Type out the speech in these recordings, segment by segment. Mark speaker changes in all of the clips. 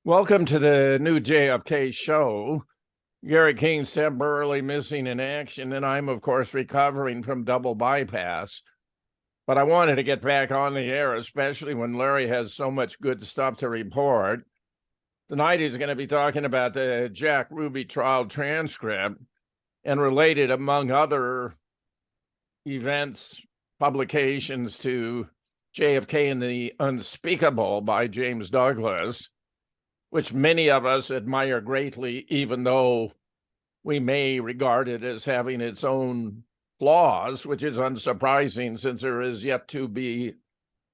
Speaker 1: Welcome to the new JFK show. Gary King's temporarily missing in action, and I'm, of course, recovering from double bypass. But I wanted to get back on the air, especially when Larry has so much good stuff to report. Tonight, he's going to be talking about the Jack Ruby trial transcript and related, among other events, publications to JFK and the Unspeakable by James Douglas, which many of us admire greatly, even though we may regard it as having its own flaws, which is unsurprising since there is yet to be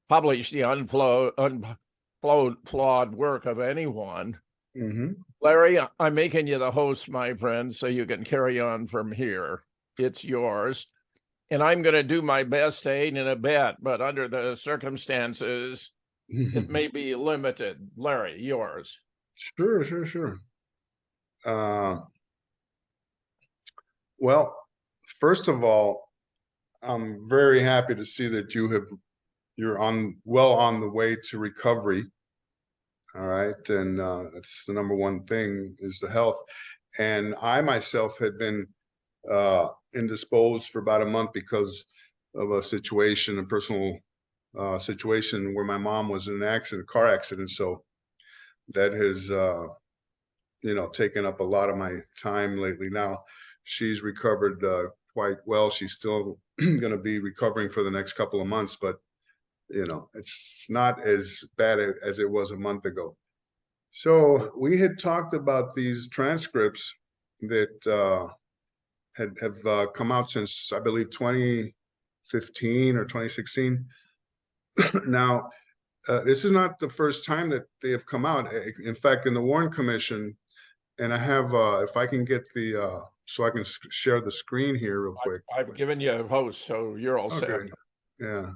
Speaker 1: published the unflawed work of anyone. Larry, I'm making you the host, my friend, so you can carry on from here. It's yours. And I'm going to do my best to aid and abet, but under the circumstances, it may be limited. Larry, yours.
Speaker 2: Sure. Well, first of all, I'm very happy to see that you're well on the way to recovery. All right, and that's the number one thing, is the health. And I myself had been indisposed for about a month because of a personal situation where my mom was in an car accident. So that has taken up a lot of my time lately. Now she's recovered quite well. She's still going to be recovering for the next couple of months, but it's not as bad as it was a month ago. So we had talked about these transcripts that have come out since, I believe, 2015 or 2016. Now, this is not the first time that they have come out. In fact, in the Warren Commission, and I have, if I can get the, so I can share the screen here real quick.
Speaker 1: I've given you a host, so you're all set.
Speaker 2: Yeah.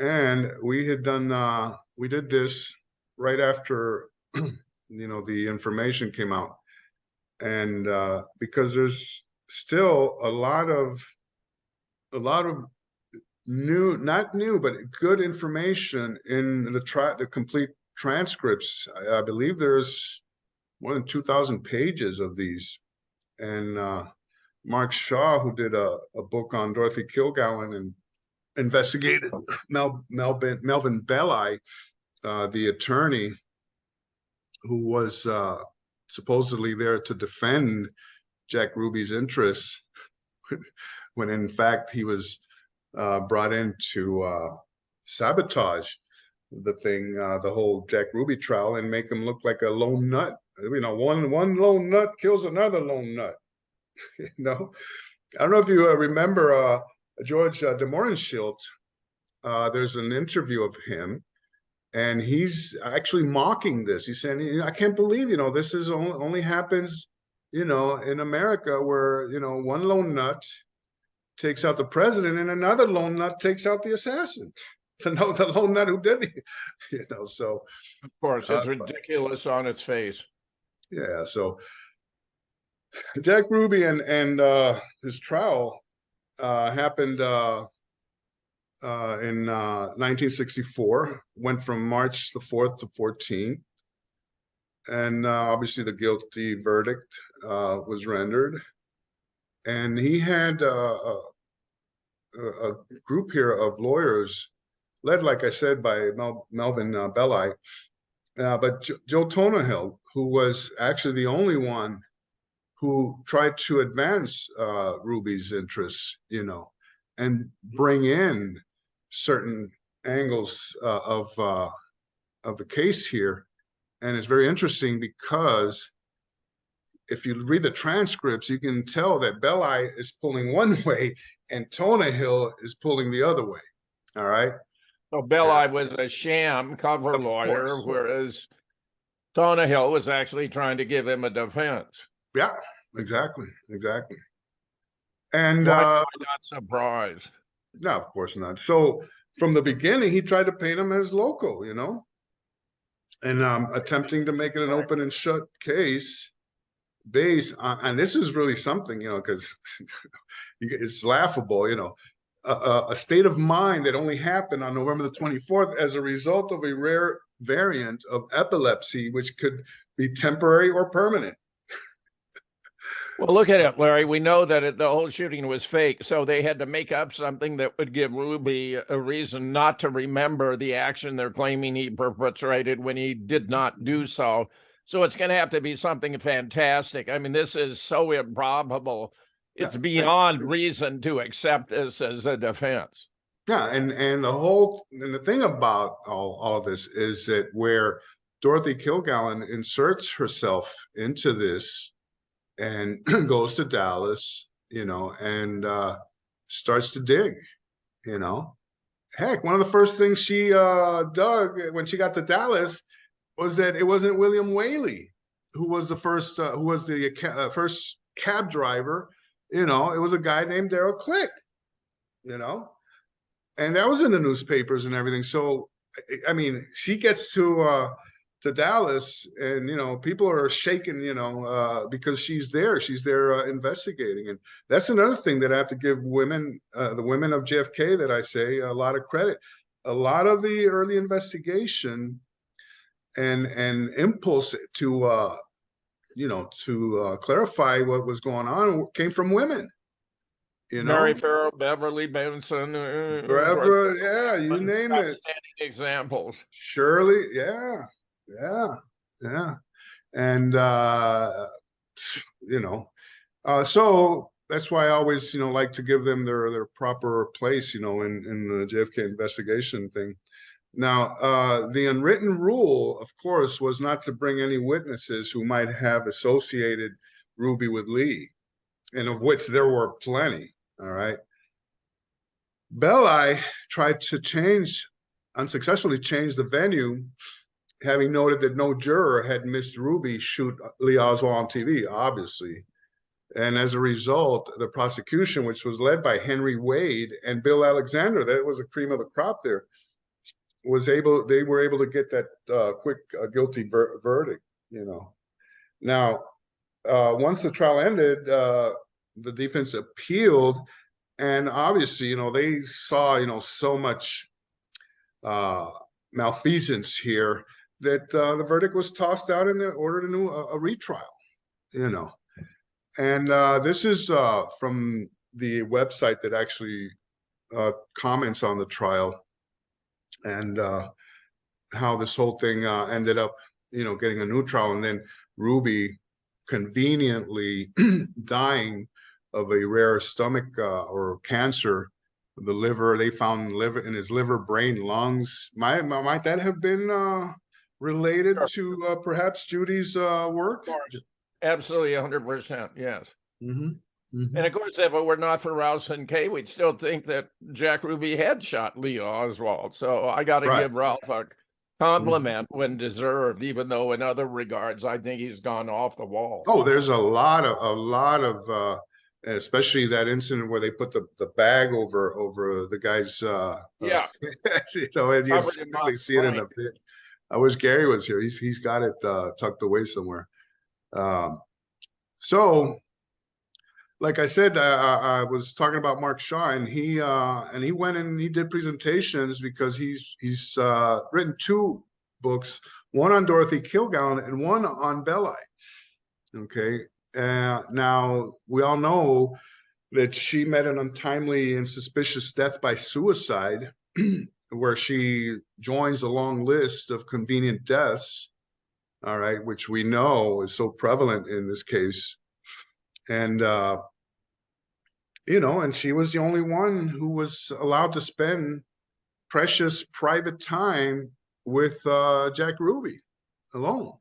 Speaker 2: And we had done, we did this right after, the information came out. And because there's still a lot of not new, but good information in the complete transcripts. I believe there's more than 2,000 pages of these. And Mark Shaw, who did a book on Dorothy Kilgallen and investigated Melvin Belli, the attorney who was supposedly there to defend Jack Ruby's interests, when in fact he was brought in to sabotage the whole Jack Ruby trial, and make him look like a lone nut. One lone nut kills another lone nut. I don't know if you remember George de Mohrenschildt. There's an interview of him, and he's actually mocking this. He's saying, I can't believe, this is only happens, in America, where, one lone nut takes out the president and another lone nut takes out the assassin. The lone nut who did the, so.
Speaker 1: Of course, it's ridiculous on its face.
Speaker 2: Yeah, so Jack Ruby and his trial happened in 1964, went from March the 4th to 14th. And obviously the guilty verdict was rendered. And he had a group here of lawyers, led, like I said, by Melvin Belli, but Joe Tonahill, who was actually the only one who tried to advance Ruby's interests, and bring in certain angles of the case here. And it's very interesting because if you read the transcripts, you can tell that Belli is pulling one way and Tonahill is pulling the other way. All right.
Speaker 1: So Belli was a sham cover lawyer, whereas Tonahill was actually trying to give him a defense.
Speaker 2: Yeah, exactly. And
Speaker 1: why am I not surprised?
Speaker 2: No, of course not. So from the beginning, he tried to paint him as loco, and attempting to make it an open and shut case based on, and this is really something, because it's laughable, a state of mind that only happened on November the 24th as a result of a rare variant of epilepsy, which could be temporary or permanent.
Speaker 1: Well, look at it, Larry. We know that the whole shooting was fake, so they had to make up something that would give Ruby a reason not to remember the action they're claiming he perpetrated when he did not do so. So it's going to have to be something fantastic. I mean, this is so improbable. It's beyond reason to accept this as a defense.
Speaker 2: Yeah, and the thing about all of this is that where Dorothy Kilgallen inserts herself into this and goes to Dallas, and starts to dig, Heck, one of the first things she dug when she got to Dallas was that it wasn't William Whaley who was the first first cab driver. It was a guy named Darrell Click, and that was in the newspapers and everything. So, I mean, she gets to Dallas, and people are shaking, because she's there investigating. And that's another thing that I have to give women, the women of JFK, that I say a lot of credit. A lot of the early investigation and impulse to clarify what was going on came from women.
Speaker 1: Mary Farrell, Beverly Benson,
Speaker 2: wherever, yeah, you name it.
Speaker 1: Outstanding examples.
Speaker 2: Shirley, yeah. And so that's why I always like to give them their proper place in the JFK investigation thing. Now, the unwritten rule, of course, was not to bring any witnesses who might have associated Ruby with Lee, and of which there were plenty. All right. Belli tried to unsuccessfully change the venue, having noted that no juror had missed Ruby shoot Lee Oswald on TV, obviously. And as a result, the prosecution, which was led by Henry Wade and Bill Alexander, that was the cream of the crop there, they were able to get that quick guilty verdict, Now, once the trial ended, the defense appealed, and obviously, they saw, so much malfeasance here that the verdict was tossed out and they ordered a retrial, And this is from the website that actually comments on the trial and how this whole thing ended up, getting a new trial, and then Ruby conveniently dying of a rare stomach or cancer, the liver. They found liver in his liver, brain, lungs. Might that have been related to perhaps Judy's work?
Speaker 1: Of course. Absolutely, 100%. Yes.
Speaker 2: Mm-hmm.
Speaker 1: And of course, if it were not for Rouse and Kay, we'd still think that Jack Ruby had shot Lee Oswald. So I got to give Ralph a compliment when deserved, even though in other regards, I think he's gone off the wall.
Speaker 2: Oh, there's a lot of especially that incident where they put the bag over the guy's
Speaker 1: yeah.
Speaker 2: and you really see it in a bit. I wish Gary was here. He's got it tucked away somewhere. So like I said, I was talking about Mark Shaw, and he went and he did presentations because he's written 2 books, one on Dorothy Kilgallen and one on Belli. Okay, now we all know that she met an untimely and suspicious death by suicide, where she joins a long list of convenient deaths. All right, which we know is so prevalent in this case. And, and she was the only one who was allowed to spend precious private time with Jack Ruby alone.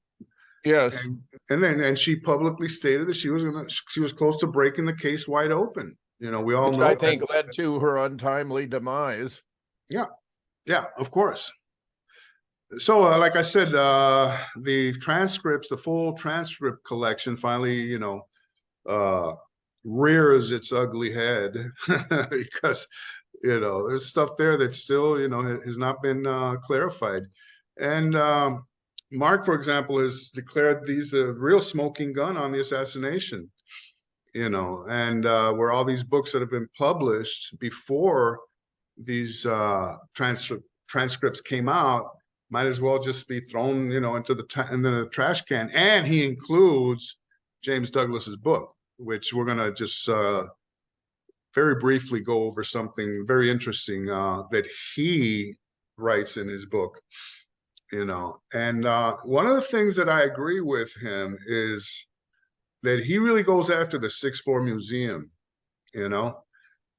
Speaker 1: Yes.
Speaker 2: And she publicly stated that she was close to breaking the case wide open. We all know.
Speaker 1: I think led to her untimely demise.
Speaker 2: Yeah. Yeah, of course. So, like I said, the transcripts, the full transcript collection finally, rears its ugly head because, there's stuff there that still, has not been clarified. And Mark, for example, has declared these a real smoking gun on the assassination, and where all these books that have been published before these transcripts came out, might as well just be thrown, into the trash can. And he includes James Douglas's book, which we're gonna just very briefly go over something very interesting that he writes in his book. And one of the things that I agree with him is that he really goes after the 6th-floor museum,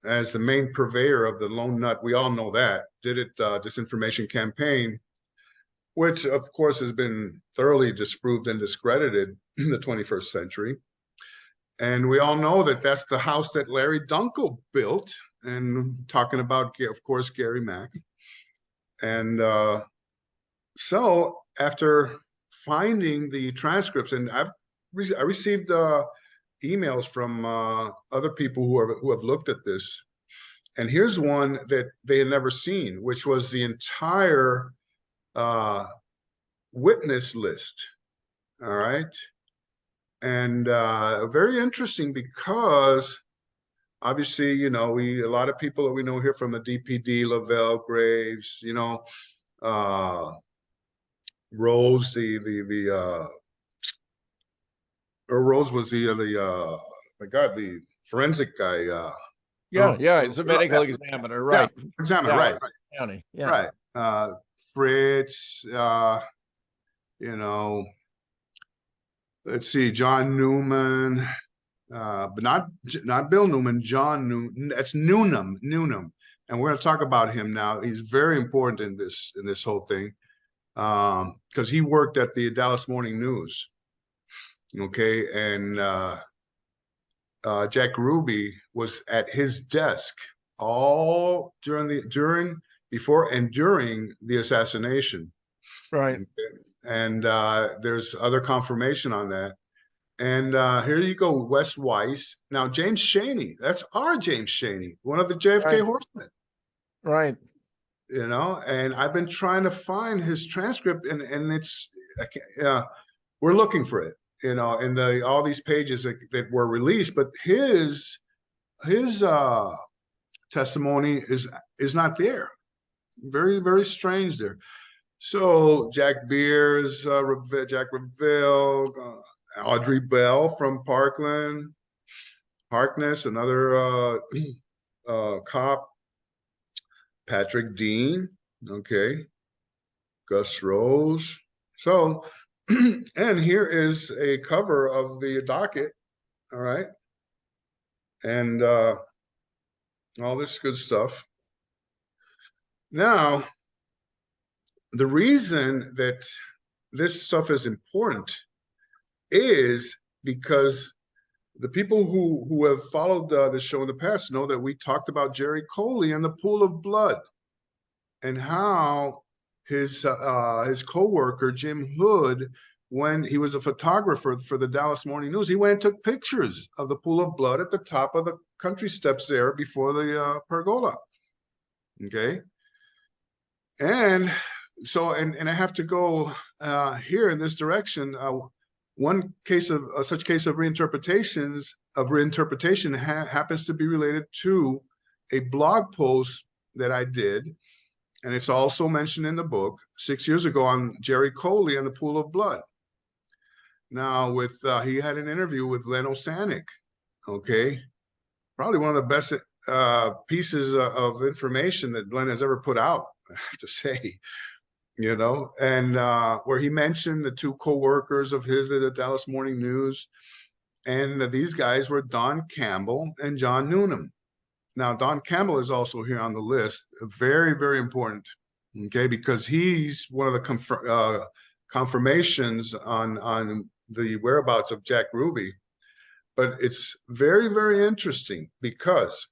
Speaker 2: as the main purveyor of the lone nut. We all know that. Did it disinformation campaign, which of course has been thoroughly disproved and discredited in the 21st century. And we all know that that's the house that Larry Dunkel built, and talking about, of course, Gary Mack. And so after finding the transcripts, and I received emails from other people who have looked at this, and here's one that they had never seen, which was the entire witness list. All right. And very interesting, because obviously, a lot of people that we know here from the DPD, Lavelle, Graves, Rose, Rose was the forensic guy.
Speaker 1: Yeah, he's a medical examiner, right?
Speaker 2: Yeah, examiner, right.
Speaker 1: County, yeah.
Speaker 2: Right. Fritz, let's see, John Newman, but not Bill Newman, John Newman. That's Newnham, and we're going to talk about him now. He's very important in this whole thing, because he worked at the Dallas Morning News. Okay, and Jack Ruby was at his desk all before and during the assassination.
Speaker 1: Right.
Speaker 2: And there's other confirmation on that. And here you go, Wes Weiss. Now, James Chaney, that's our James Chaney, one of the JFK horsemen.
Speaker 1: Right.
Speaker 2: And I've been trying to find his transcript, and it's, we're looking for it, in all these pages that were released, but his testimony is not there. Very, very strange there. So Jack Beers, Jack Revelle, Audrey Bell from Parkland, Harkness, another cop, Patrick Dean, okay, Gus Rose. So, and here is a cover of the docket, all right, and all this good stuff. Now, the reason that this stuff is important is because the people who have followed the show in the past know that we talked about Jerry Coley and the pool of blood, and how his co-worker Jim Hood, when he was a photographer for the Dallas Morning News, he went and took pictures of the pool of blood at the top of the country steps there before the pergola. Okay, and so and I have to go here in this direction. One case of such case of reinterpretation happens to be related to a blog post that I did, and it's also mentioned in the book 6 years ago, on Jerry Coley and the pool of blood. Now, with he had an interview with Len Osanic, okay, probably one of the best pieces of information that Len has ever put out, I have to say. And where he mentioned the two co-workers of his at the Dallas Morning News, and these guys were Don Campbell and John Newnham. Now, Don Campbell is also here on the list, very, very important, okay, because he's one of the confirmations on the whereabouts of Jack Ruby. But it's very, very interesting, because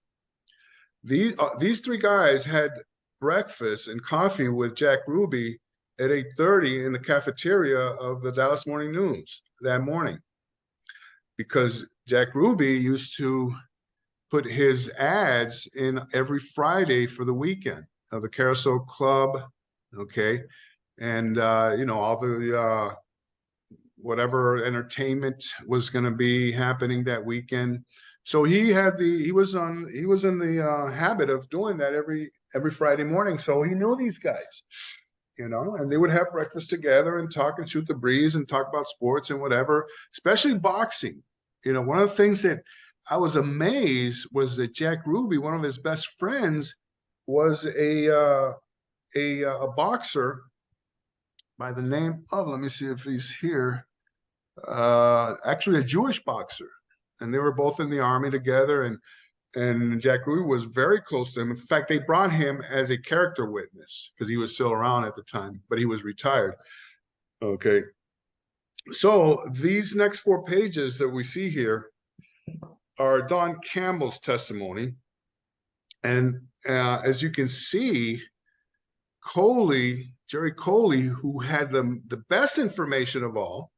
Speaker 2: these three guys had breakfast and coffee with Jack Ruby at 8:30 in the cafeteria of the Dallas Morning News that morning, because Jack Ruby used to put his ads in every Friday for the weekend of the Carousel Club, okay, and all the whatever entertainment was going to be happening that weekend. So he was in the habit of doing that every Friday morning. So he knew these guys, and they would have breakfast together and talk and shoot the breeze and talk about sports and whatever, especially boxing. One of the things that I was amazed was that Jack Ruby, one of his best friends, was a boxer by the name of, let me see if he's here, actually a Jewish boxer. And they were both in the army together, and Jack Ruby was very close to him. In fact, they brought him as a character witness because he was still around at the time, but he was retired. Okay. So these next 4 pages that we see here are Don Campbell's testimony. And as you can see, Jerry Coley, who had the best information of all,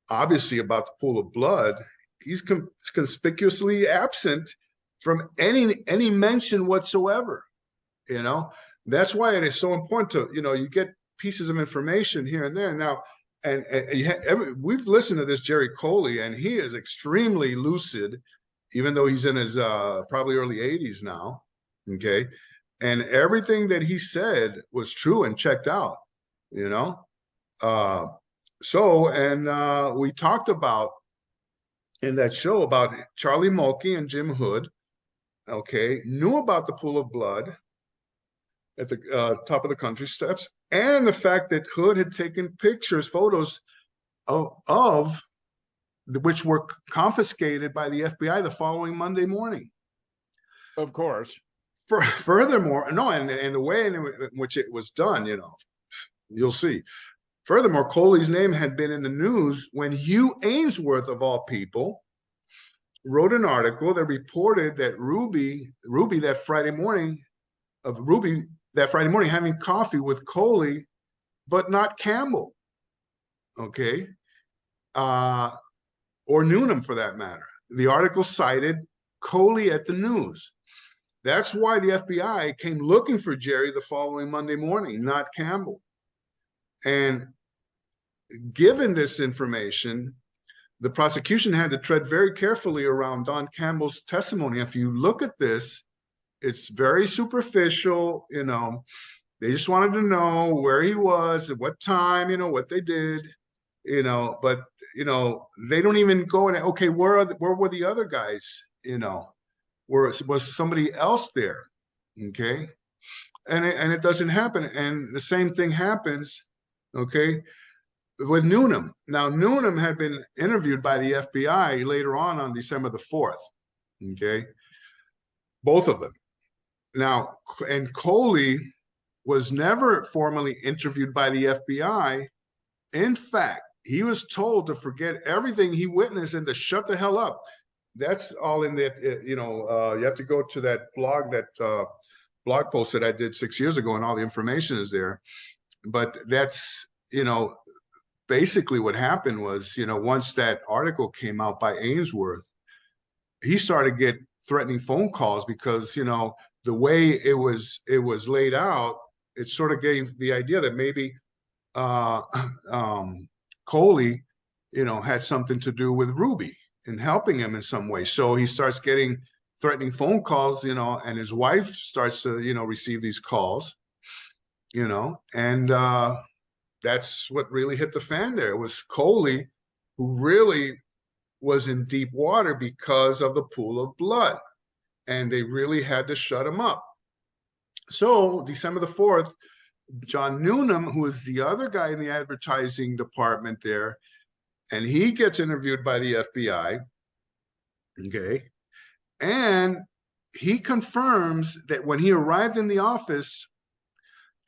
Speaker 2: obviously about the pool of blood, he's conspicuously absent from any mention whatsoever. That's why it is so important to, you get pieces of information here and there. Now, and we've listened to this Jerry Coley, and he is extremely lucid, even though he's in his probably early 80s now. Okay. And everything that he said was true and checked out, we talked about in that show about Charlie Mulkey and Jim Hood, okay, knew about the pool of blood at the top of the country steps, and the fact that Hood had taken photos of which were confiscated by the FBI the following Monday morning.
Speaker 1: Of course.
Speaker 2: Furthermore, no, and the way in which it was done, you'll see. Furthermore, Coley's name had been in the news when Hugh Ainsworth, of all people, wrote an article that reported that Ruby that Friday morning having coffee with Coley, but not Campbell, okay, or Noonan for that matter. The article cited Coley at the news. That's why the FBI came looking for Jerry the following Monday morning, not Campbell. And given this information, the prosecution had to tread very carefully around Don Campbell's testimony. If you look at this, it's very superficial. They just wanted to know where he was, at what time, what they did, but they don't even go in. Okay, where were the other guys? Was somebody else there? Okay, and it doesn't happen. And the same thing happens, okay, with Noonan. Now, Noonan had been interviewed by the FBI later on December the 4th. Okay, both of them. Now, and Coley was never formally interviewed by the FBI. In fact, he was told to forget everything he witnessed and to shut the hell up. That's all in that, you have to go to that blog blog post that I did 6 years ago, and all the information is there. But that's, basically what happened was, once that article came out by Ainsworth, he started to get threatening phone calls because, the way it was laid out, it sort of gave the idea that maybe Coley, had something to do with Ruby and helping him in some way. So he starts getting threatening phone calls, and his wife starts to, receive these calls, and that's what really hit the fan there. It was Coley who really was in deep water because of the pool of blood, and they really had to shut him up. So December the 4th, John Noonan, who is the other guy in the advertising department there, and he gets interviewed by the FBI, okay, and he confirms that when he arrived in the office,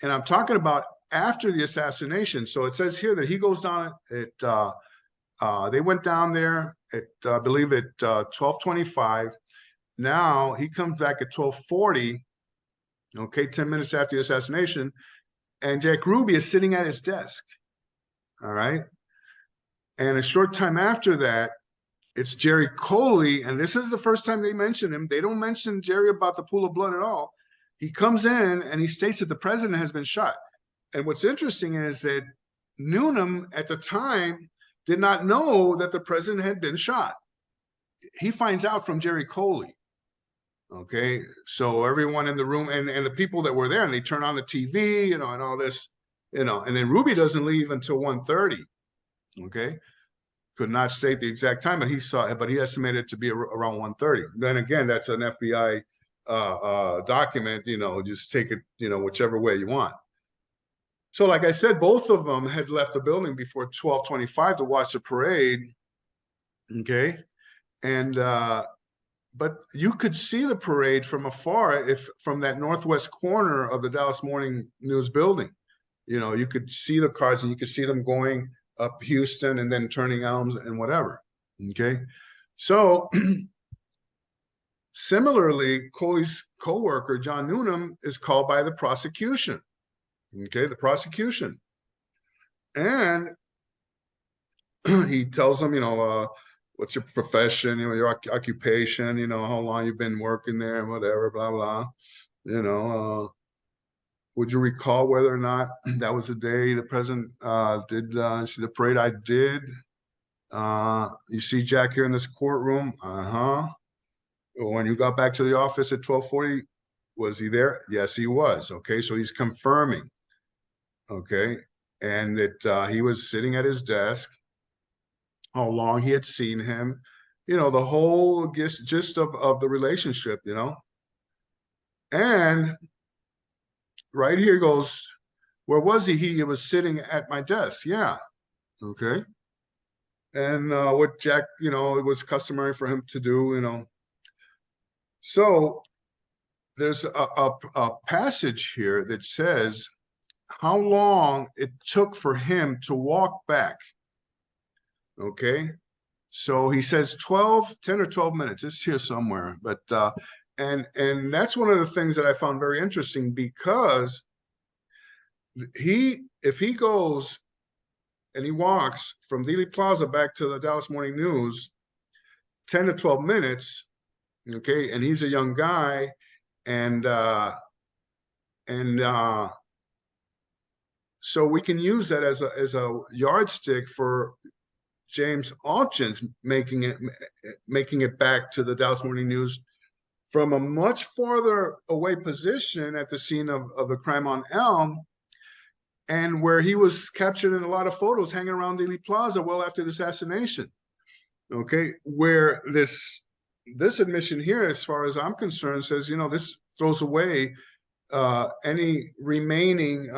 Speaker 2: and I'm talking about after the assassination, so it says here that he goes down at, they went down there at, I believe at 12:25. Now he comes back at 12:40, okay, 10 minutes after the assassination, and Jack Ruby is sitting at his desk, all right? And a short time after that, it's Jerry Coley, and this is the first time they mention him. They don't mention Jerry about the pool of blood at all. He comes in and he states that the president has been shot. And what's interesting is that Noonan at the time did not know that the president had been shot. He finds out from Jerry Coley. Okay, so everyone in the room and the people that were there, and they turn on the TV, and all this, you know, and then Ruby doesn't leave until 1:30. Okay. Could not state the exact time, but he estimated it to be around 1:30. Then again, that's an FBI document, you know, just take it, you know, whichever way you want. So like I said, both of them had left the building before 12:25 to watch the parade. Okay. And but you could see the parade from afar if from that northwest corner of the Dallas Morning News building. You know, you could see the cars and you could see them going up Houston and then turning Elms and whatever. Okay. So similarly, Coley's co-worker, John Noonan, is called by the prosecution. Okay, the prosecution. And he tells them, you know, what's your profession, you know, your occupation, you know, how long you've been working there and whatever, blah, blah. You know, would you recall whether or not that was the day the president did see the parade? I did. You see Jack here in this courtroom? Uh-huh. When you got back to the office at 12:40, was he there? Yes, he was. Okay, so he's confirming. Okay, and that he was sitting at his desk, how long he had seen him, you know, the whole gist of the relationship, you know. And right here goes, where was he? He was sitting at my desk. Yeah. Okay. And what Jack, you know, it was customary for him to do, you know. So there's a passage here that says how long it took for him to walk back. Okay. So he says 10 or 12 minutes. It's here somewhere. But and that's one of the things that I found very interesting, because if he goes and he walks from Dealey Plaza back to the Dallas Morning News 10 to 12 minutes, okay, and he's a young guy, and so we can use that as a yardstick for James Alchins making it back to the Dallas Morning News from a much farther away position at the scene of the crime on Elm, and where he was captured in a lot of photos hanging around Dealey Plaza well after the assassination. Okay, where this admission here, as far as I'm concerned, says, you know, this throws away any remaining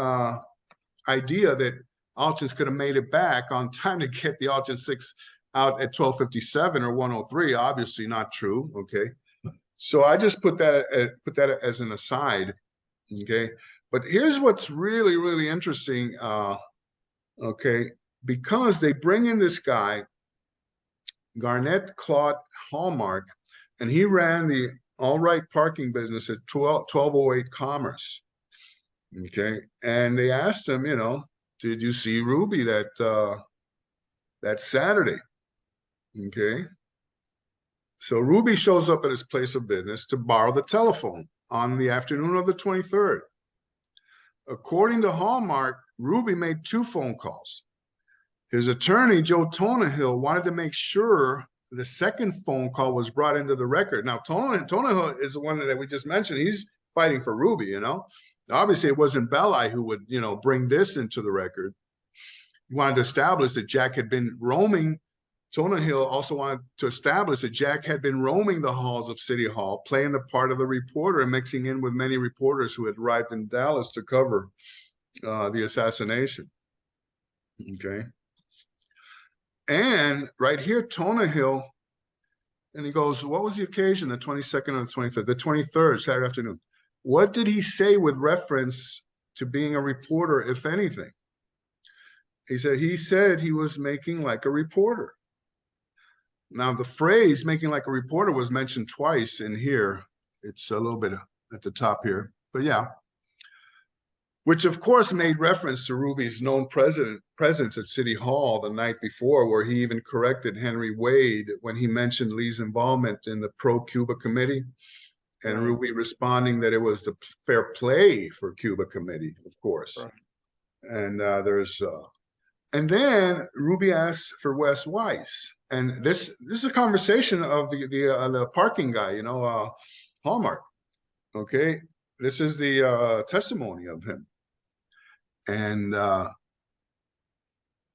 Speaker 2: idea that Alchins could have made it back on time to get the Alchins 6 out at 12:57 or 1:03. Obviously not true. Okay, so I just put that as an aside. Okay, but here's what's really, really interesting. Okay, because they bring in this guy, Garnett Claude Hallmark, and he ran the All Right parking business at 1208 Commerce. Okay, and they asked him, you know, did you see Ruby that Saturday? Okay, so Ruby shows up at his place of business to borrow the telephone on the afternoon of the 23rd. According to Hallmark, Ruby made 2 phone calls. His attorney, Joe Tonahill, wanted to make sure the second phone call was brought into the record. Now, Tonahill is the one that we just mentioned. He's fighting for Ruby, you know. Obviously, it wasn't Belli who would, you know, bring this into the record. He wanted to establish that Jack had been roaming. Tonahill also wanted to establish that Jack had been roaming the halls of City Hall, playing the part of the reporter and mixing in with many reporters who had arrived in Dallas to cover the assassination. Okay. And right here, Tonahill, and he goes, what was the occasion, the 22nd or the 25th? The 23rd, Saturday afternoon. What did he say with reference to being a reporter, if anything? He said he was making like a reporter. Now, the phrase making like a reporter was mentioned twice in here. It's a little bit at the top here, but yeah. Which, of course, made reference to Ruby's known presence at City Hall the night before, where he even corrected Henry Wade when he mentioned Lee's involvement in the pro-Cuba committee, and right. Ruby responding that it was the fair play for Cuba committee, of course. Right. And and then Ruby asked for Wes Weiss, and this is a conversation of the parking guy, you know, Hallmark. Okay, this is the testimony of him. And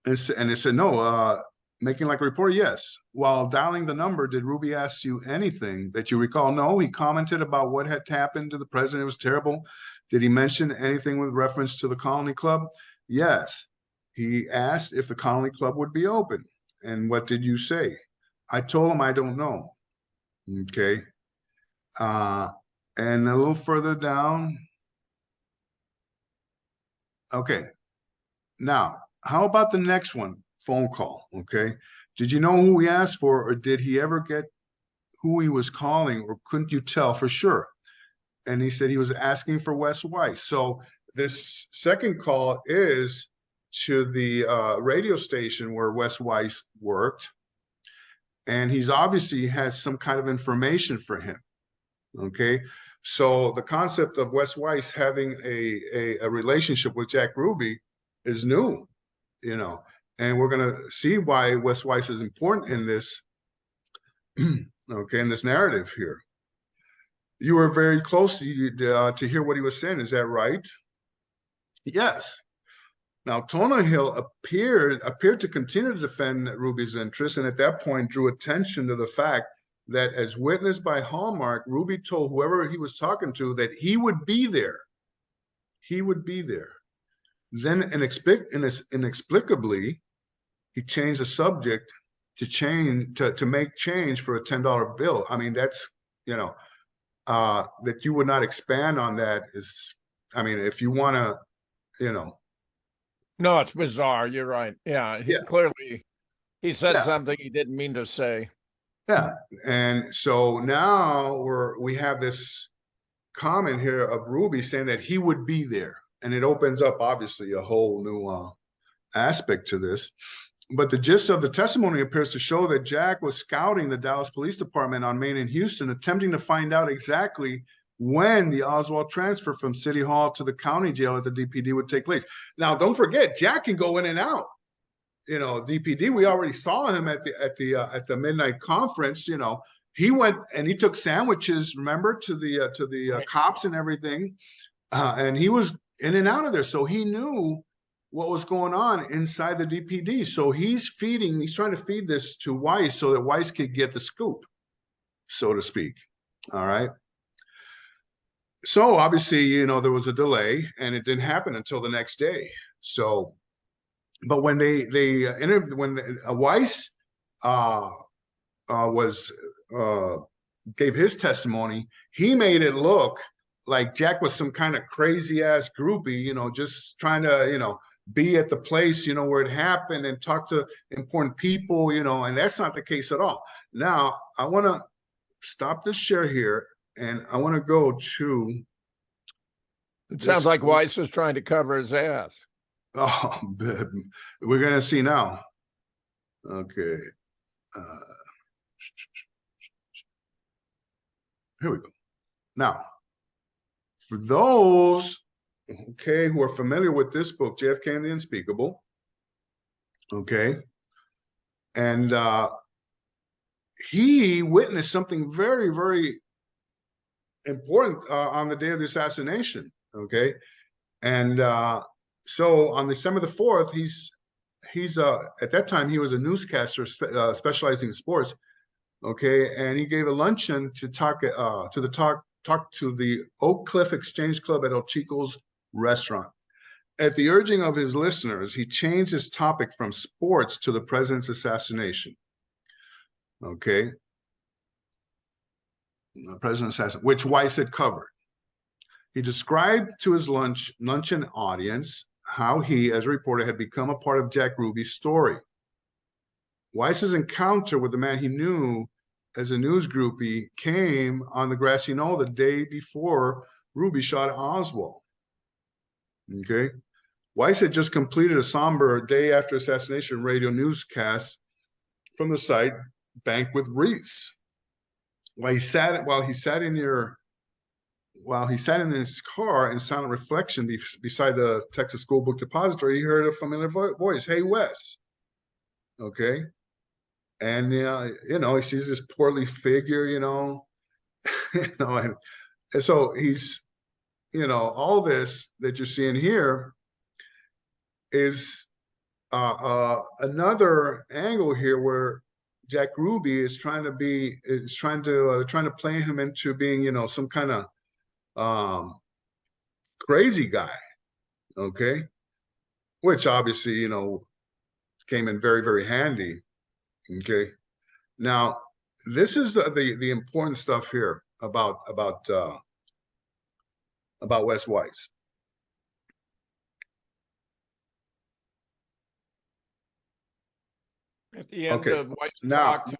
Speaker 2: it said, no, making like a reporter, yes. While dialing the number, did Ruby ask you anything that you recall? No, he commented about what had happened to the president. It was terrible. Did he mention anything with reference to the Colony Club? Yes. He asked if the Colony Club would be open. And what did you say? I told him I don't know. Okay. And a little further down. Okay. Now, how about the next one? Phone call. Okay. Did you know who he asked for, or did he ever get who he was calling, or couldn't you tell for sure? And he said he was asking for Wes Weiss. So this second call is to the radio station where Wes Weiss worked. And he's obviously has some kind of information for him. Okay. So the concept of Wes Weiss having a relationship with Jack Ruby is new, you know, and we're going to see why Wes Weiss is important in this, okay, in this narrative here. You were very close to hear what he was saying. Is that right? Yes. Now, Tonahill appeared to continue to defend Ruby's interests, and at that point drew attention to the fact that, as witnessed by Hallmark, Ruby told whoever he was talking to that he would be there. He would be there. Then inexplicably, he changed the subject to make change for a $10 bill. I mean, that's, you know, that you would not expand on that is, I mean, if you want to, you know.
Speaker 1: No, it's bizarre. You're right. Yeah, clearly he said something he didn't mean to say.
Speaker 2: Yeah, and so now we have this comment here of Ruby saying that he would be there, and it opens up obviously a whole new aspect to this. But the gist of the testimony appears to show that Jack was scouting the Dallas Police Department on Main and Houston, attempting to find out exactly when the Oswald transfer from City Hall to the county jail at the DPD would take place. Now, don't forget, Jack can go in and out. You know, DPD. We already saw him at the midnight conference. You know, he went and he took sandwiches. Remember, to the
Speaker 1: Right.
Speaker 2: cops and everything, and he was in and out of there. So he knew what was going on inside the DPD. So he's trying to feed this to Weiss so that Weiss could get the scoop, so to speak. All right. So obviously, you know, there was a delay and it didn't happen until the next day. So, but when Weiss gave his testimony, he made it look like Jack was some kind of crazy ass groupie, you know, just trying to, you know, be at the place, you know, where it happened and talk to important people, you know, and that's not the case at all. Now, I want to stop this share here, and I want to go to.
Speaker 1: It sounds like Weiss is trying to cover his ass.
Speaker 2: Oh, we're going to see now. Okay. Here we go. Now, for those, okay, who are familiar with this book, JFK and the Unspeakable, okay, and he witnessed something very, very important on the day of the assassination, okay, and so on December the 4th, he's at that time he was a newscaster specializing in sports, okay, and he gave a luncheon to talk to the Oak Cliff Exchange Club at El Chico's restaurant. At the urging of his listeners, he changed his topic from sports to the president's assassination. Okay. President's assassination, which Weiss had covered. He described to his luncheon audience how he, as a reporter, had become a part of Jack Ruby's story. Weiss's encounter with the man he knew as a news groupie came on the grassy knoll the day before Ruby shot Oswald. Okay. Weiss had just completed a somber day after assassination radio newscast from the site Bank with Reese. While he sat in his car in silent reflection beside the Texas School Book Depository, he heard a familiar voice, "Hey, Wes." Okay. And, you know, he sees this portly figure, you know, and so he's, you know, all this that you're seeing here, is another angle here where Jack Ruby is trying to play him into being, you know, some kind of crazy guy, okay? Which obviously, you know, came in very, very handy, okay? Now, this is the important stuff here about Wes Weiss.
Speaker 1: At the end
Speaker 2: Okay,
Speaker 1: of White's
Speaker 2: now,
Speaker 1: talk to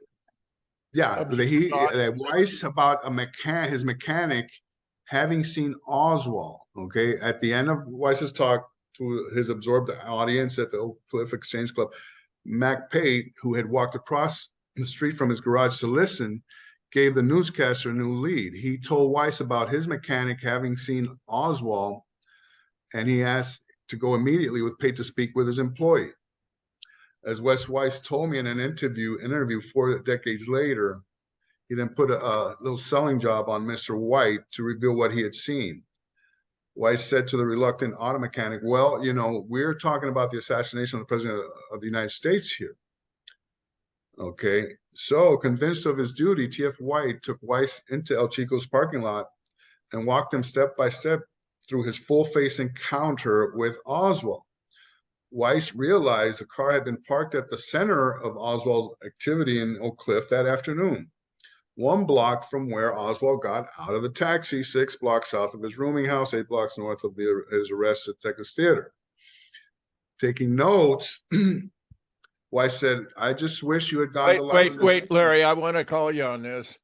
Speaker 2: yeah,
Speaker 1: observe
Speaker 2: Weiss about his mechanic having seen Oswald. Okay, at the end of Weiss's talk to his absorbed audience at the Oak Cliff Exchange Club, Mac Pate, who had walked across the street from his garage to listen, gave the newscaster a new lead. He told Weiss about his mechanic having seen Oswald, and he asked to go immediately with Pate to speak with his employee. As Wes Weiss told me in an interview 4 decades later, he then put a little selling job on Mr. White to reveal what he had seen. Weiss said to the reluctant auto mechanic, well, you know, we're talking about the assassination of the president of the United States here. Okay, so convinced of his duty, T.F. White took Weiss into El Chico's parking lot and walked him step by step through his full-face encounter with Oswald. Weiss realized the car had been parked at the center of Oswald's activity in Oak Cliff that afternoon, 1 block from where Oswald got out of the taxi, 6 blocks south of his rooming house, 8 blocks north of his arrest at Texas Theater. Taking notes, Weiss said, I just wish you had gone to license.
Speaker 1: Wait, Larry, I want to call you on this.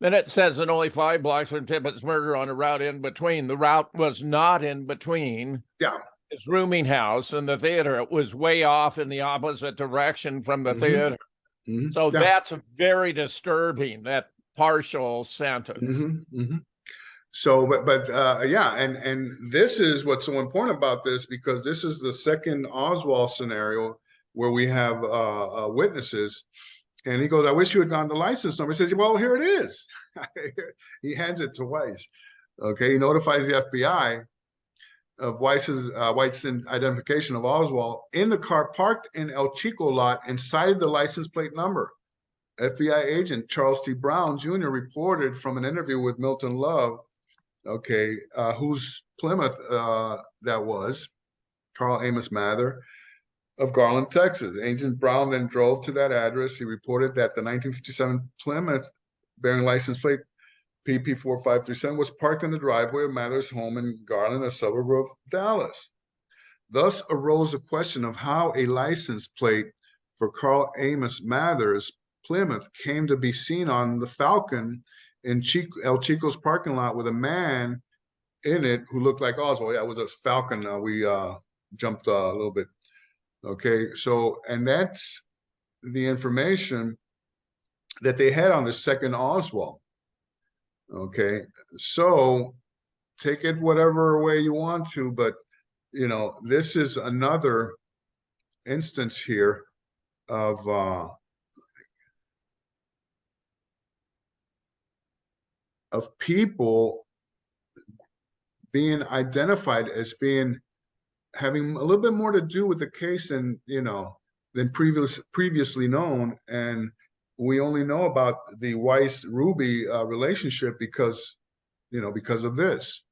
Speaker 1: Then it says that only 5 blocks from Tippett's murder on a route in between. The route was not in between.
Speaker 2: Yeah.
Speaker 1: His rooming house and the theater. It was way off in the opposite direction from the theater. So that's very disturbing, that partial sentence.
Speaker 2: So, but yeah, and this is what's so important about this, because this is the second Oswald scenario where we have witnesses. And he goes, I wish you had gone the license number. He says, well, here it is. He hands it to Weiss. Okay, he notifies the FBI of Weiss's identification of Oswald in the car parked in El Chico lot and cited the license plate number. FBI agent Charles T. Brown Jr. reported from an interview with Milton Love, okay, whose Plymouth that was, Carl Amos Mather of Garland, Texas. Agent Brown then drove to that address. He reported that the 1957 Plymouth bearing license plate PP4537 was parked in the driveway of Mather's home in Garland, a suburb of Dallas. Thus arose the question of how a license plate for Carl Amos Mather's Plymouth came to be seen on the Falcon in El Chico's parking lot with a man in it who looked like Oswald. Yeah, it was a Falcon. We jumped a little bit. Okay, so, and that's the information that they had on the second Oswald. Okay, so take it whatever way you want to, but you know, this is another instance here of people being identified as having a little bit more to do with the case than, you know, than previously known. And we only know about the Weiss-Ruby relationship because, you know, because of this.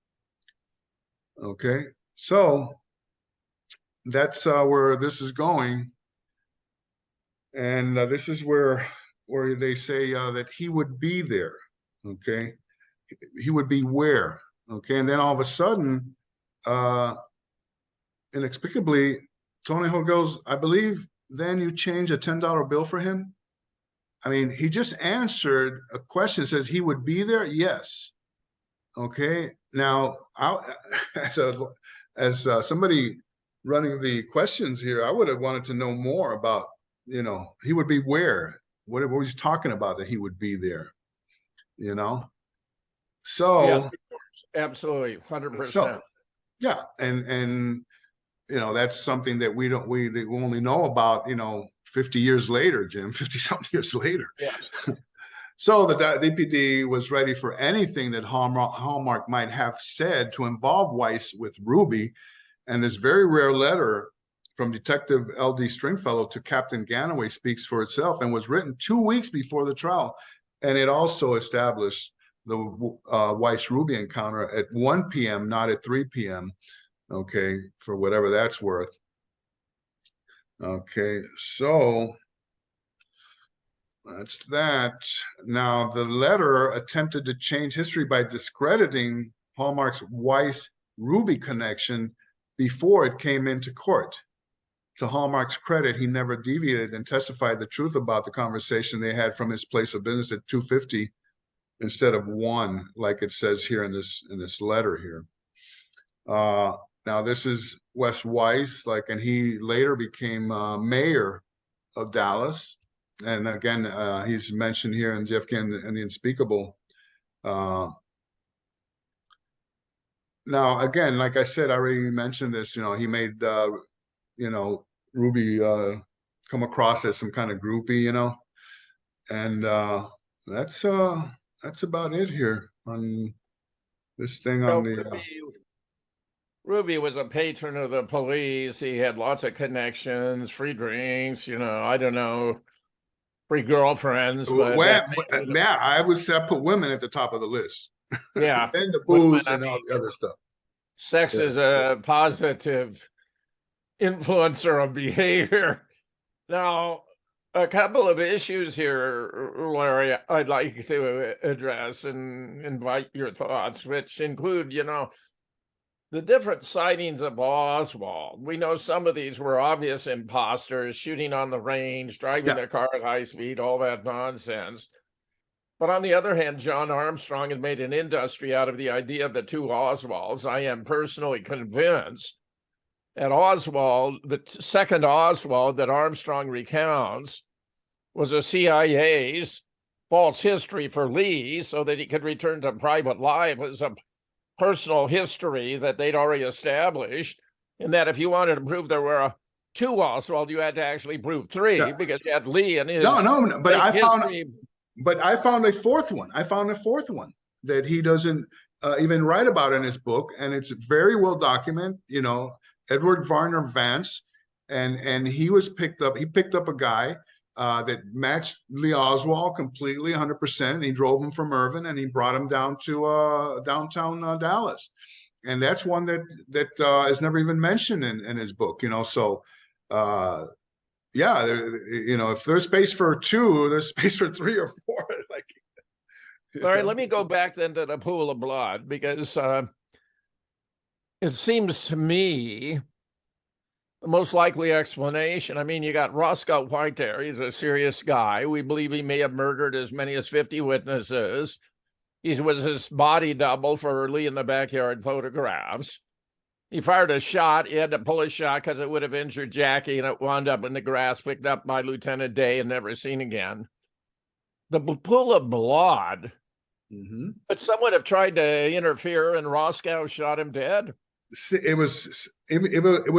Speaker 2: Okay, so that's where this is going. And this is where they say that he would be there. Okay, he would be where? Okay, and then all of a sudden, inexplicably, Tony Hill goes, I believe then you change a $10 bill for him. I mean, he just answered a question, says he would be there. Yes. Okay. Now, as somebody running the questions here, I would have wanted to know more about, you know, he would be where, what he's talking about, that he would be there, you know? So,
Speaker 1: yes, of course. Absolutely. 100%.
Speaker 2: So, yeah. And, you know, that's something that we only know about, you know, 50 years later, Jim, 50 something years later.
Speaker 1: Yes.
Speaker 2: So the DPD was ready for anything that Hallmark might have said to involve Weiss with Ruby. And this very rare letter from Detective L.D. Stringfellow to Captain Ganaway speaks for itself and was written 2 weeks before the trial. And it also established the Weiss-Ruby encounter at 1 p.m., not at 3 p.m., okay, for whatever that's worth. Okay, so that's that. Now, the letter attempted to change history by discrediting Hallmark's Weiss-Ruby connection before it came into court. To Hallmark's credit, he never deviated and testified the truth about the conversation they had from his place of business at 2:50 instead of 1, like it says here in this letter here. Now this is Wes Weiss, and he later became mayor of Dallas, and again he's mentioned here in JFK and the Unspeakable. Now again, like I said, I already mentioned this. He made Ruby come across as some kind of groupie, and that's about it here on this thing on the.
Speaker 1: Ruby was a patron of the police. He had lots of connections, free drinks, I don't know, free girlfriends. But
Speaker 2: yeah, I would say I put women at the top of the list.
Speaker 1: Yeah,
Speaker 2: and the booze and all the other stuff.
Speaker 1: Sex is a positive influencer of behavior. Now, a couple of issues here, Larry, I'd like to address and invite your thoughts, which include, the different sightings of Oswald. We know some of these were obvious imposters, shooting on the range, driving their car at high speed, all that nonsense. But on the other hand, John Armstrong had made an industry out of the idea of the two Oswalds. I am personally convinced that Oswald, the second Oswald that Armstrong recounts, was a CIA's false history for Lee so that he could return to private life as a personal history that they'd already established, and that if you wanted to prove there were two Oswald, you had to actually prove three, because you had Lee and his
Speaker 2: no, but I
Speaker 1: history.
Speaker 2: I found a fourth one. I found a fourth one that he doesn't even write about in his book, and it's very well documented. Edward Varner Vance, and he was picked up. He picked up a guy that matched Lee Oswald completely, 100%. And he drove him from Irvin, and he brought him down to downtown Dallas. And that's one that is never even mentioned in his book. So yeah, if there's space for 2, there's space for 3 or 4.
Speaker 1: All right, let me go back then to the pool of blood, because it seems to me the most likely explanation. I mean, you got Roscoe White there. He's a serious guy. We believe he may have murdered as many as 50 witnesses. He was his body double for Lee in the backyard photographs. He fired a shot. He had to pull a shot because it would have injured Jackie, and it wound up in the grass, picked up by Lieutenant Day and never seen again. The pool of blood.
Speaker 2: Mm-hmm.
Speaker 1: But someone have tried to interfere, and Roscoe shot him dead.
Speaker 2: It was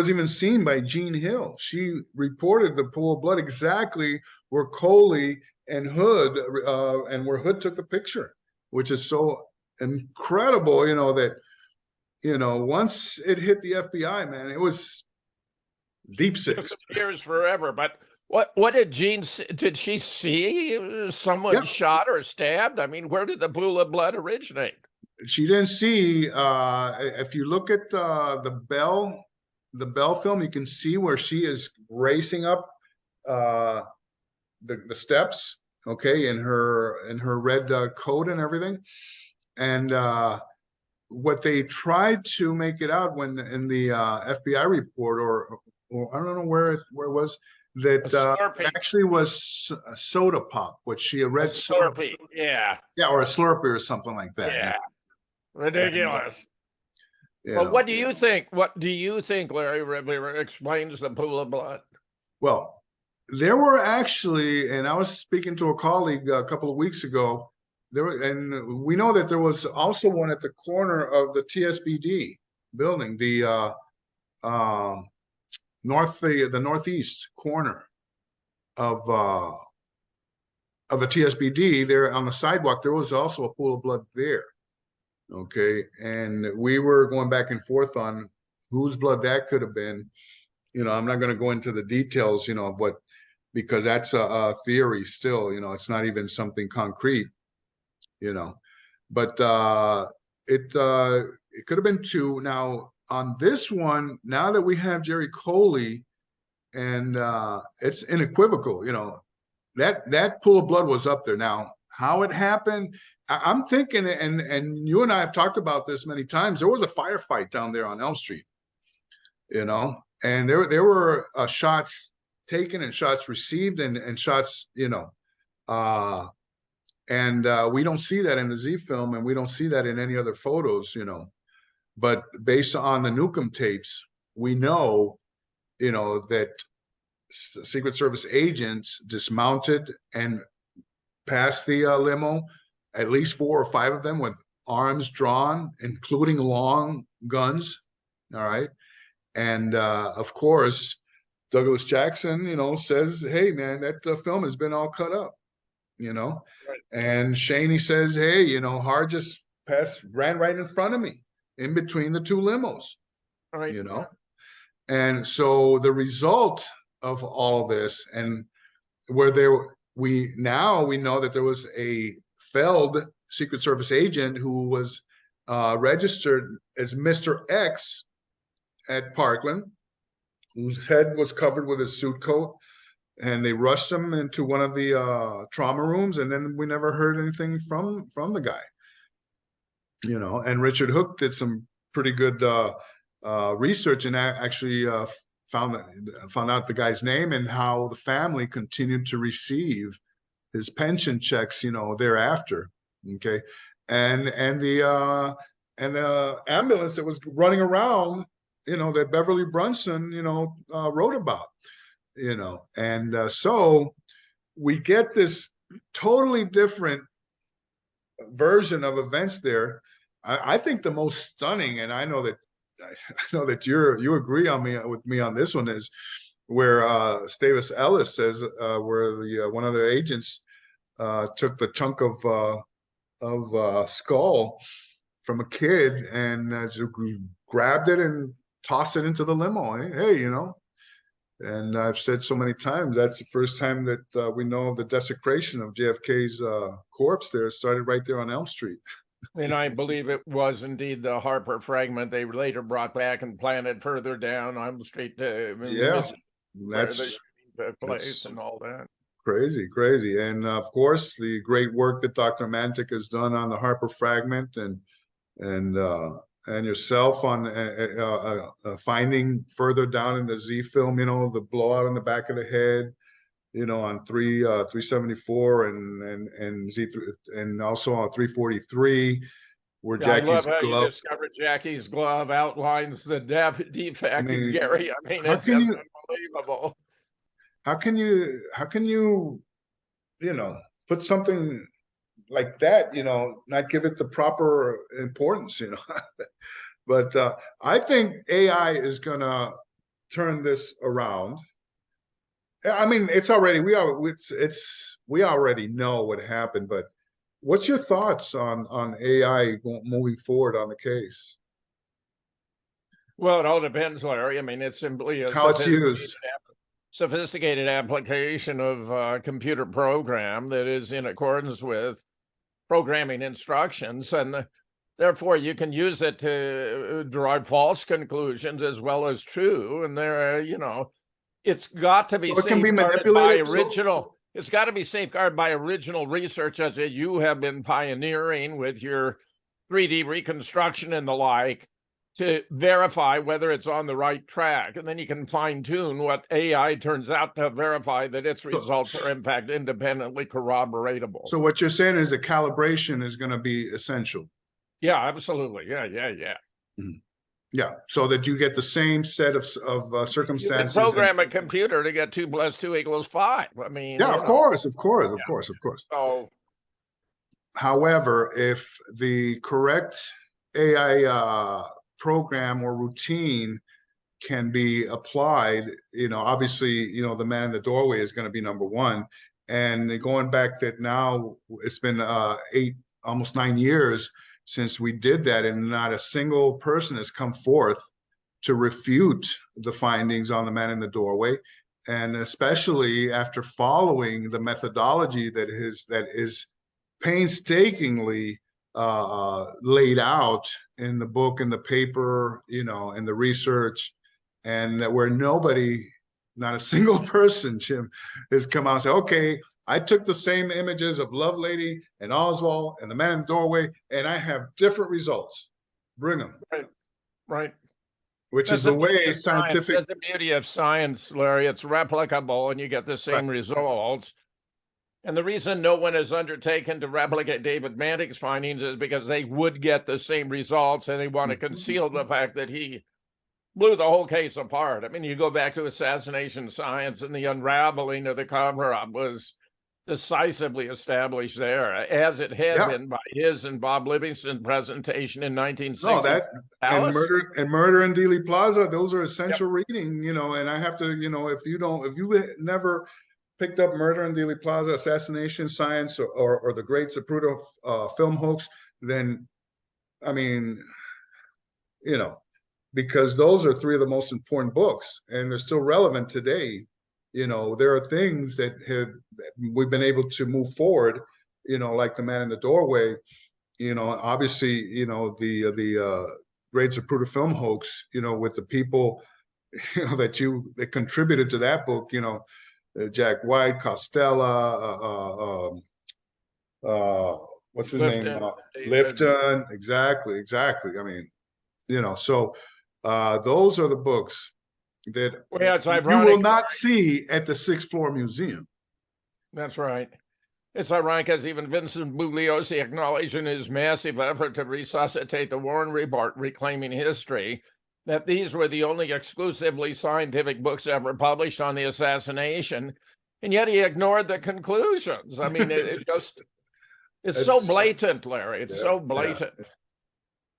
Speaker 2: even seen by Jean Hill. She reported the pool of blood exactly where Coley and Hood, and where Hood took the picture, which is so incredible. That once it hit the FBI, man, it was deep six.
Speaker 1: Years forever. But what did Jean? Did she see someone shot or stabbed? I mean, where did the pool of blood originate?
Speaker 2: She didn't see. If you look at the Bell film, you can see where she is racing up the steps. Okay, in her red coat and everything, and what they tried to make it out when in the FBI report, or I don't know where it was, that actually was a soda pop, which she had read
Speaker 1: Slurpee,
Speaker 2: or a Slurpee or something like that.
Speaker 1: Yeah. Ridiculous. But what do you think? What do you think, Larry Ridley, explains the pool of blood?
Speaker 2: Well, there were actually, and I was speaking to a colleague a couple of weeks ago. And we know that there was also one at the corner of the TSBD building, the northeast corner of the TSBD. There on the sidewalk, there was also a pool of blood there. Okay, and we were going back and forth on whose blood that could have been. I'm not going to go into the details, of what, because that's a theory still, it's not even something concrete, but it could have been two. Now on this one, now that we have Jerry Coley, and it's unequivocal, that pool of blood was up there. Now, how it happened, I'm thinking, and you and I have talked about this many times. There was a firefight down there on Elm Street, and there were shots taken and shots received and shots, and we don't see that in the Z film, and we don't see that in any other photos, But based on the Newcomb tapes, we know, that Secret Service agents dismounted and passed the limo, at least 4 or 5 of them with arms drawn, including long guns. All right. And of course, Douglas Jackson, says, hey, man, that film has been all cut up,
Speaker 1: Right.
Speaker 2: And Shaney says, hey, Hard just ran right in front of me in between the 2 limos,
Speaker 1: Right.
Speaker 2: And so the result of all of this, and we know that there was a failed Secret Service agent who was registered as Mr. X at Parkland, whose head was covered with a suit coat, and they rushed him into one of the trauma rooms, and then we never heard anything from the guy. And Richard Hook did some pretty good research and actually found out the guy's name and how the family continued to receive his pension checks, thereafter. Okay, and the ambulance that was running around, that Beverly Brunson, wrote about, and so we get this totally different version of events there. I think the most stunning, and I know that you agree with me on this one, is where Stavis Ellis says where the one of the agents took the chunk of skull from a kid and grabbed it and tossed it into the limo. Hey, and I've said so many times, that's the first time that we know of the desecration of JFK's corpse there. It started right there on Elm Street.
Speaker 1: And I believe it was indeed the Harper fragment they later brought back and planted further down on the street
Speaker 2: Yeah,
Speaker 1: where the shooting took place and all that.
Speaker 2: Crazy. And of course, the great work that Dr. Mantic has done on the Harper fragment and yourself on finding further down in the Z film, the blowout on the back of the head, on 374 and Z3, and also on 343, where Jackie's
Speaker 1: I love how
Speaker 2: glove.
Speaker 1: you discovered Jackie's glove outlines the defect in Gary. I mean, it's just unbelievable.
Speaker 2: How can you, put something like that, not give it the proper importance, But I think AI is gonna turn this around. I mean, it's already we already know what happened, but what's your thoughts on AI moving forward on the case?
Speaker 1: Well, it all depends, Larry. I mean, it's simply a
Speaker 2: How it's used.
Speaker 1: Sophisticated application of a computer program that is in accordance with programming instructions, and therefore you can use it to derive false conclusions as well as true. And there, it's got to be safeguarded by original. It's got to be safeguarded by original research, as you have been pioneering with your 3D reconstruction and the like, to verify whether it's on the right track. And then you can fine tune what AI turns out to verify that its results are in fact independently corroboratable.
Speaker 2: So what you're saying is that calibration is going to be essential.
Speaker 1: Yeah, absolutely. Yeah.
Speaker 2: Mm-hmm. Yeah, so that you get the same set of circumstances.
Speaker 1: You can program a computer to get 2 + 2 = 5. I mean,
Speaker 2: yeah, of course.
Speaker 1: So,
Speaker 2: however, if the correct AI program or routine can be applied, obviously, the man in the doorway is going to be number one. And going back that now it's been almost 9 years since we did that, and not a single person has come forth to refute the findings on the man in the doorway, and especially after following the methodology that is painstakingly laid out in the book and the paper, in the research, and where nobody, not a single person, Jim, has come out and said, okay, I took the same images of Lovelady and Oswald and the man in the doorway, and I have different results. Bring them.
Speaker 1: Right.
Speaker 2: Which is the way
Speaker 1: science.
Speaker 2: scientific.
Speaker 1: That's the beauty of science, Larry. It's replicable and you get the same results. And the reason no one has undertaken to replicate David Mantick's findings is because they would get the same results, and they want to conceal the fact that he blew the whole case apart. I mean, you go back to assassination science, and the unraveling of the cover-up was decisively established there, as it had been by his and Bob Livingston presentation in 1960.
Speaker 2: No, that and murder in Dealey Plaza, those are essential reading, and I have to, if you never picked up Murder in Dealey Plaza, Assassination Science, or the Great Zapruder film hoax, then, I mean, because those are three of the most important books, and they're still relevant today. There are things that we've been able to move forward, like the man in the doorway, obviously, the Great Zapruder film hoax, with the people, that contributed to that book, Jack White, Costello, what's his name? Lifton. Exactly. I mean, so those are the books that you will not see at the sixth floor museum.
Speaker 1: That's right. It's ironic, as even Vincent Bugliosi acknowledged in his massive effort to resuscitate the Warren Report, Reclaiming History, that these were the only exclusively scientific books ever published on the assassination, and yet he ignored the conclusions. I mean, it's so blatant, Larry. It's so blatant.
Speaker 2: Yeah.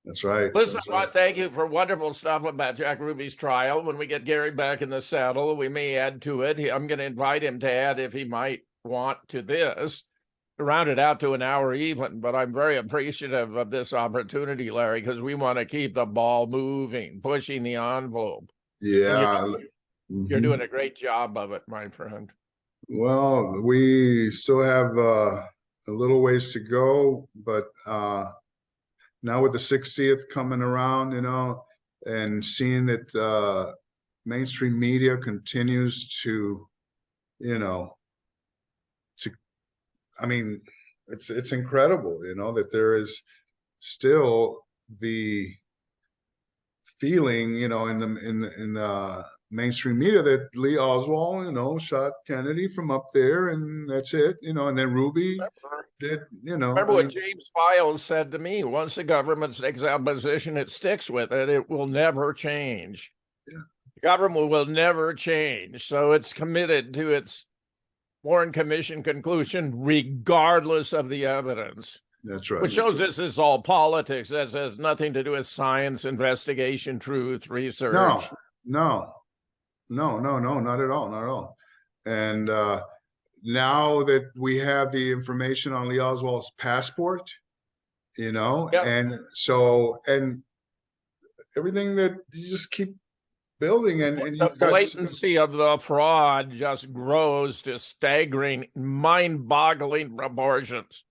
Speaker 2: That's right.
Speaker 1: Listen, I want to thank you for wonderful stuff about Jack Ruby's trial. When we get Gary back in the saddle, we may add to it. I'm going to invite him to add, if he might want, to this, to round it out to an hour even. But I'm very appreciative of this opportunity, Larry, because we want to keep the ball moving, pushing the envelope.
Speaker 2: Yeah.
Speaker 1: You're doing a great job of it, my friend.
Speaker 2: Well, we still have a little ways to go, but now with the 60th coming around, and seeing that mainstream media continues to, I mean, it's incredible, that there is still the feeling, in the mainstream media that Lee Oswald, shot Kennedy from up there, and that's it, and then Ruby did,
Speaker 1: Remember what James Files said to me: once the government takes out position, it sticks with it. It will never change.
Speaker 2: Yeah.
Speaker 1: The government will never change. So it's committed to its Warren Commission conclusion, regardless of the evidence.
Speaker 2: That's right.
Speaker 1: Which shows this is all politics. This has nothing to do with science, investigation, truth, research.
Speaker 2: No, not at all. And now that we have the information on Lee Oswald's passport, and so, and everything that you just keep building, and
Speaker 1: the blatancy of the fraud just grows to staggering, mind-boggling proportions.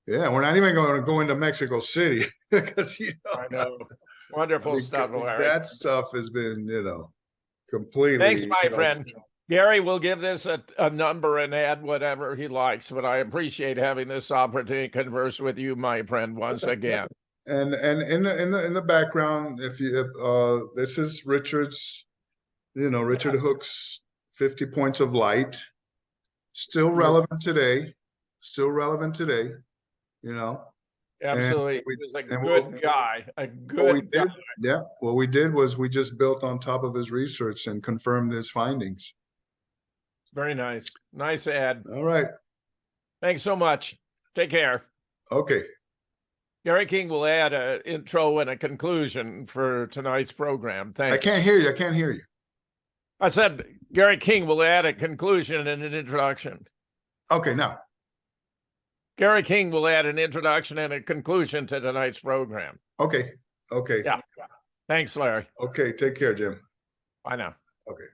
Speaker 2: Yeah, we're not even going to go into Mexico City because
Speaker 1: I know. Wonderful stuff, Larry.
Speaker 2: That stuff has been, completely.
Speaker 1: Thanks, my friend. Gary will give this a number and add whatever he likes, but I appreciate having this opportunity to converse with you, my friend, once again.
Speaker 2: And in the background, this is Richard's, Richard Hook's 50 Points of Light, still relevant today.
Speaker 1: Absolutely. He was a good guy.
Speaker 2: What we did was we just built on top of his research and confirmed his findings.
Speaker 1: Very nice. Nice ad.
Speaker 2: All right.
Speaker 1: Thanks so much. Take care.
Speaker 2: Okay.
Speaker 1: Gary King will add an intro and a conclusion for tonight's program. Thanks.
Speaker 2: I can't hear you.
Speaker 1: I said Gary King will add a conclusion and an introduction.
Speaker 2: Okay, now.
Speaker 1: Gary King will add an introduction and a conclusion to tonight's program.
Speaker 2: Okay.
Speaker 1: Yeah. Thanks, Larry.
Speaker 2: Okay, take care, Jim.
Speaker 1: Bye now.
Speaker 2: Okay.